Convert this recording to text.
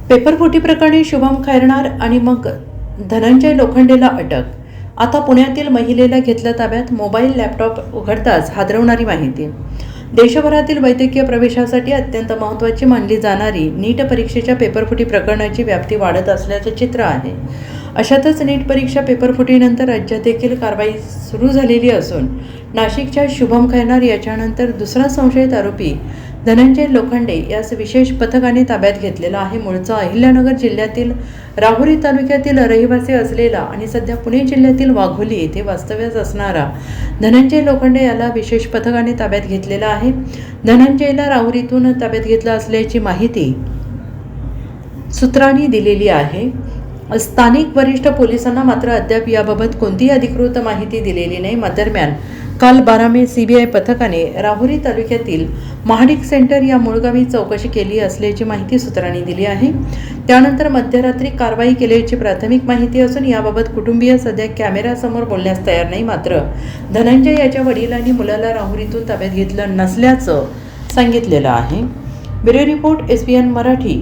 पेपरफुटी प्रकरणी शुभम खैरनार आणि मग धनंजय लोखंडेला अटक. आता पुण्यातील महिलेला घेतलं ताब्यात. मोबाईल लॅपटॉप उघडताच हादरवणारी माहिती. देशभरातील वैद्यकीय प्रवेशासाठी अत्यंत महत्त्वाची मानली जाणारी नीट परीक्षेच्या पेपरफुटी प्रकरणाची व्याप्ती वाढत असल्याचं चित्र आहे. अशातच नीट परीक्षा पेपरफुटीनंतर राज्यात देखील कारवाई सुरू झालेली असून नाशिकच्या शुभम खैरनार याच्यानंतर दुसरा संशयित आरोपी धनंजय लोखंडे यास विशेष पथकाने ताब्यात घेतलेला आहे. मूळचा अहिल्यानगर जिल्ह्यातील राहुरी तालुक्यातील रहिवासी असलेला आणि सध्या पुणे जिल्ह्यातील वाघोली येथे वास्तव्यास असणारा धनंजय लोखंडे याला विशेष पथकाने ताब्यात घेतलेला आहे. धनंजयला राहुरीतून ताब्यात घेतला असल्याची माहिती सूत्रांनी दिलेली आहे. स्थानिक वरिष्ठ पोलिसांना मात्र अद्याप याबाबत कोणतीही अधिकृत माहिती दिलेली नाही. दरम्यान काल 12 मे CBI पथकाने राहुरी तालुक्यातील महाडिक सेंटर या मूळगावी चौकशी केली असल्याची माहिती सूत्रांनी दिली आहे. त्यानंतर मध्यरात्री कारवाई केल्याची प्राथमिक माहिती असून याबाबत कुटुंबीय सध्या कॅमेऱ्यासमोर बोलण्यास तयार नाही. मात्र धनंजय याच्या वडिलांनी मुलाला राहुरीतून ताब्यात घेतलं नसल्याचं सांगितलेलं आहे. Bureau report SBN Marathi.